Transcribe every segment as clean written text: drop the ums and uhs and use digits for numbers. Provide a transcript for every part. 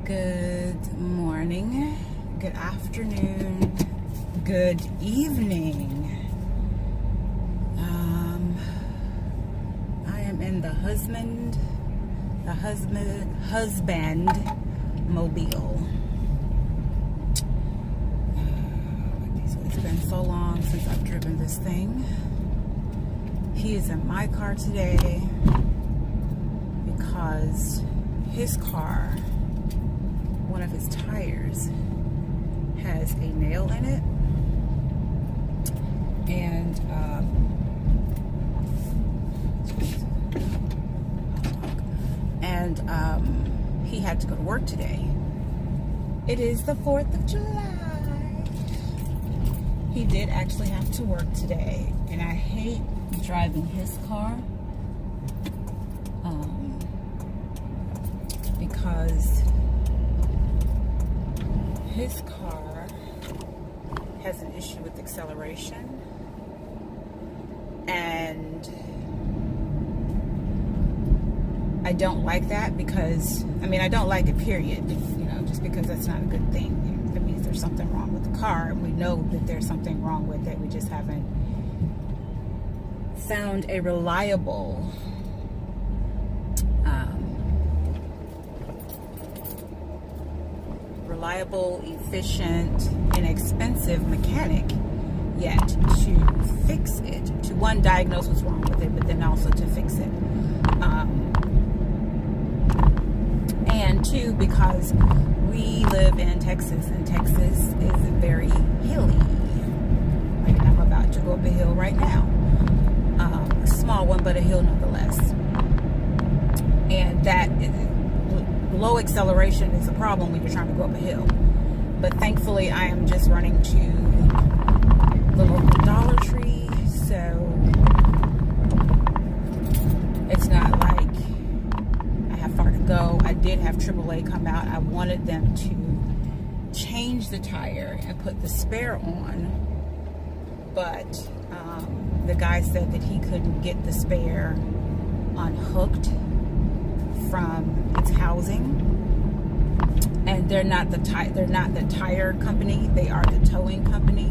Good morning, good afternoon, good evening. I am in the husband mobile. It's been so long since I've driven this thing. He is in my car today because his car, one of his tires, has a nail in it, and he had to go to work today. It is the 4th of July. He did actually have to work today, and I hate driving his car because his car has an issue with acceleration, and I don't like that because, I don't like it, period. Just because that's not a good thing. It means there's something wrong with the car, and we know that there's something wrong with it. We just haven't found a reliable efficient, inexpensive mechanic yet to fix it, to one, diagnose what's wrong with it, but then also to fix it. And two, because we live in Texas, and Texas is very hilly. Like, I'm about to go up a hill right now. A small one, but a hill nonetheless. And that low acceleration is a problem when you're trying to go up a hill. But thankfully, I am just running to the local Dollar Tree, so it's not like I have far to go. I did have AAA come out. I wanted them to change the tire and put the spare on, but the guy said that he couldn't get the spare unhooked from its housing. And they're not the tire company, they are the towing company.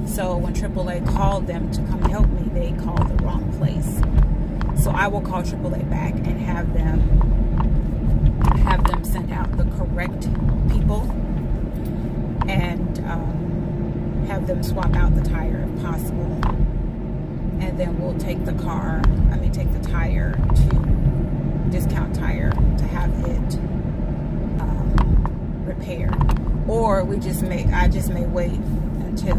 So when AAA called them to come help me, they called the wrong place. So I will call AAA back and have them send out the correct people and have them swap out the tire if possible. And then we'll take the tire to Discount Tire to have it repaired. Or I just may wait until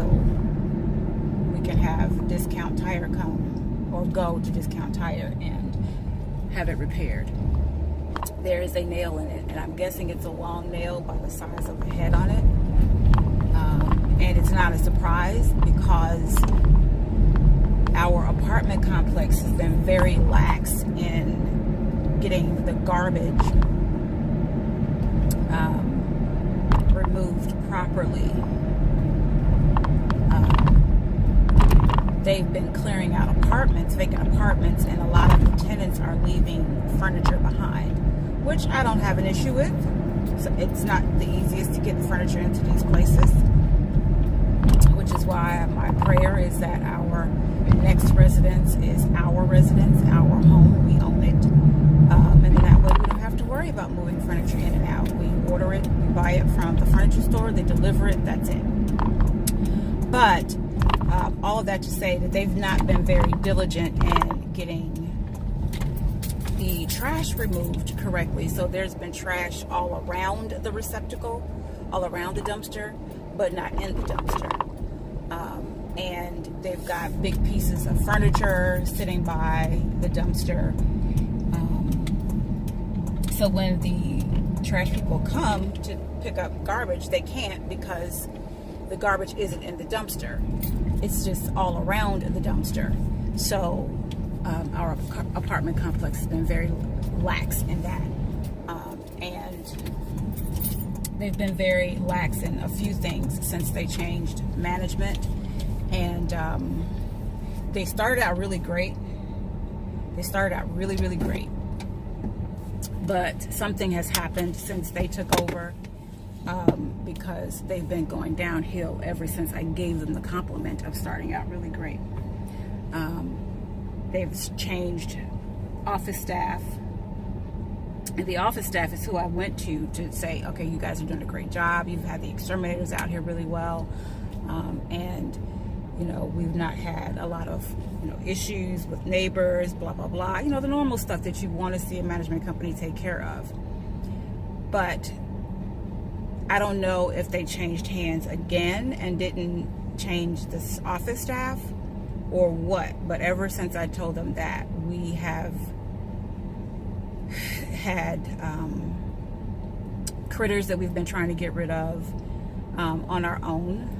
we can have Discount Tire come, or go to Discount Tire and have it repaired. There is a nail in it, and I'm guessing it's a long nail by the size of the head on it. And it's not a surprise because our apartment complex has been very lax in getting the garbage removed properly. They've been clearing out vacant apartments, and a lot of the tenants are leaving furniture behind, which I don't have an issue with. So it's not the easiest to get the furniture into these places, which is why my prayer is that our next residence is our residence, our home. We own it, and then that way we don't have to worry about moving furniture in and out. We order it, we buy it from the furniture store, they deliver it, that's it. But all of that to say that they've not been very diligent in getting the trash removed correctly. So there's been trash all around the receptacle, all around the dumpster, but not in the dumpster. And they've got big pieces of furniture sitting by the dumpster. So when the trash people come to pick up garbage, they can't because the garbage isn't in the dumpster. It's just all around the dumpster. So our apartment complex has been very lax in that. And they've been very lax in a few things since they changed management. And they started out really great. They started out really, really great. but something has happened since they took over, because they've been going downhill ever since I gave them the compliment of starting out really great. They've changed office staff, and the office staff is who I went to say, okay, you guys are doing a great job. You've had the exterminators out here really well, and you know, we've not had a lot of, you know, issues with neighbors, blah blah blah, you know, the normal stuff that you want to see a management company take care of. But I don't know if they changed hands again and didn't change this office staff or what, but ever since I told them that, we have had critters that we've been trying to get rid of on our own,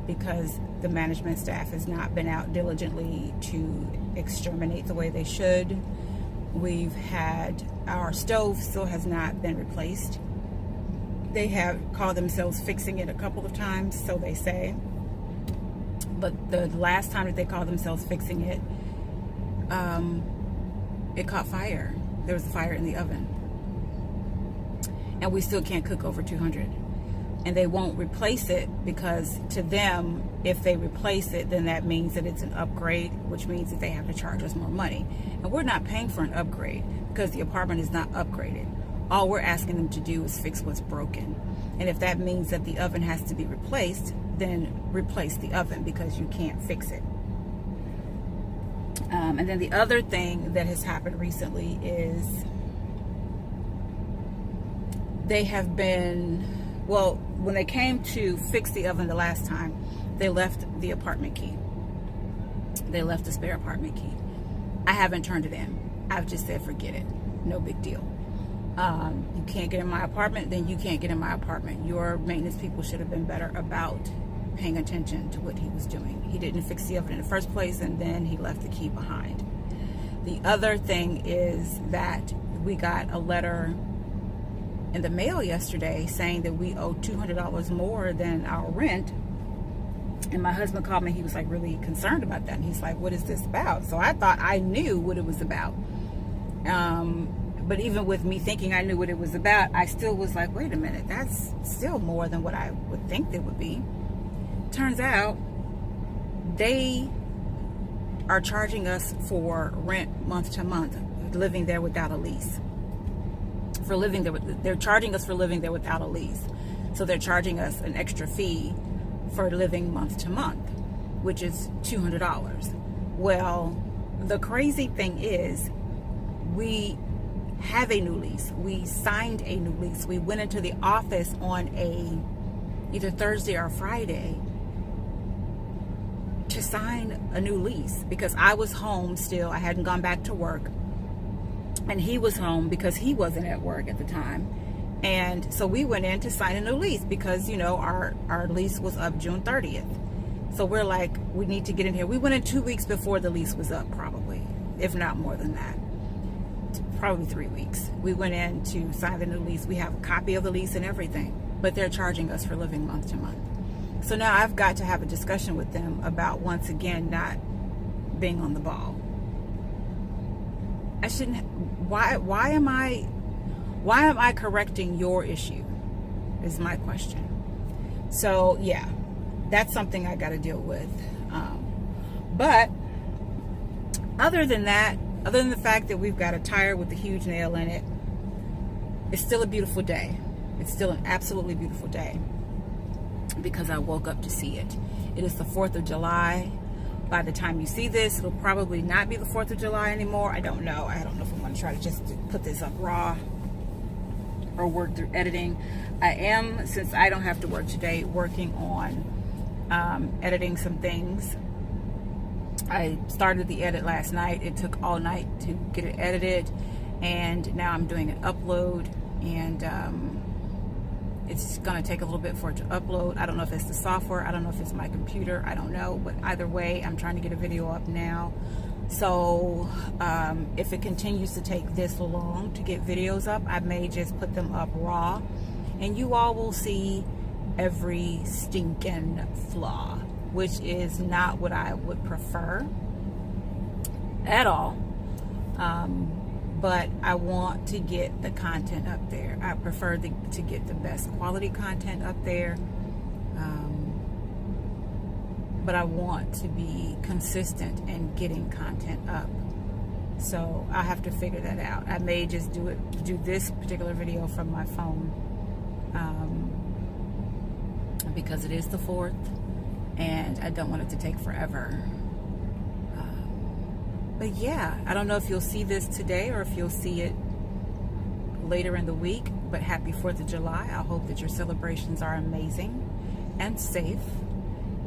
because the management staff has not been out diligently to exterminate the way they should. We've had, our stove still has not been replaced. They have called themselves fixing it a couple of times, so they say. But the last time that they called themselves fixing it, it caught fire. There was a fire in the oven. And we still can't cook over 200. And they won't replace it because to them, if they replace it, then that means that it's an upgrade, which means that they have to charge us more money. And we're not paying for an upgrade because the apartment is not upgraded. All we're asking them to do is fix what's broken. And if that means that the oven has to be replaced, then replace the oven, because you can't fix it. And then the other thing that has happened recently is they have been, well, when they came to fix the oven the last time, they left the apartment key. They left the spare apartment key. I haven't turned it in. I've just said, forget it. No big deal. You can't get in my apartment, then you can't get in my apartment. Your maintenance people should have been better about paying attention to what he was doing. He didn't fix the oven in the first place, and then he left the key behind. The other thing is that we got a letter in the mail yesterday saying that we owe $200 more than our rent. And my husband called me. He was like really concerned about that. And he's like, what is this about? So I thought I knew what it was about. But even with me thinking I knew what it was about, I still was like, wait a minute, that's still more than what I would think it would be. Turns out they are charging us for rent month to month, living there without a lease. For living there, they're charging us for living there without a lease. So they're charging us an extra fee for living month to month, which is $200. Well, the crazy thing is, we have a new lease. We signed a new lease. We went into the office on either Thursday or Friday to sign a new lease, because I was home still. I hadn't gone back to work. And he was home because he wasn't at work at the time. And so we went in to sign a new lease because, you know, our lease was up June 30th. So we're like, we need to get in here. We went in 2 weeks before the lease was up, probably, if not more than that. Probably 3 weeks. We went in to sign the new lease. We have a copy of the lease and everything, but they're charging us for living month to month. So now I've got to have a discussion with them about, once again, not being on the ball. I shouldn't. Why am I correcting your issue? Is my question. So yeah, that's something I got to deal with. But other than that, other than the fact that we've got a tire with a huge nail in it, it's still a beautiful day. It's still an absolutely beautiful day because I woke up to see it. It is the 4th of July. By the time you see this, it'll probably not be the 4th of July anymore. I don't know. I don't know if I'm going to try to just put this up raw or work through editing. I am, since I don't have to work today, working on editing some things. I started the edit last night. It took all night to get it edited, and now I'm doing an upload, and it's going to take a little bit for it to upload. I don't know if it's the software. I don't know if it's my computer. I don't know. But either way, I'm trying to get a video up now. So if it continues to take this long to get videos up, I may just put them up raw. And you all will see every stinking flaw, which is not what I would prefer at all. but I want to get the content up there. I prefer to get the best quality content up there, but I want to be consistent in getting content up. So I have to figure that out. I may just do this particular video from my phone, because it is the 4th and I don't want it to take forever. But yeah, I don't know if you'll see this today or if you'll see it later in the week, but happy 4th of July. I hope that your celebrations are amazing and safe.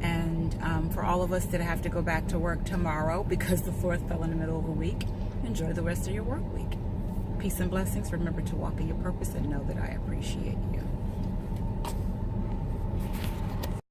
And for all of us that have to go back to work tomorrow because the 4th fell in the middle of the week, enjoy the rest of your work week. Peace and blessings. Remember to walk in your purpose and know that I appreciate you.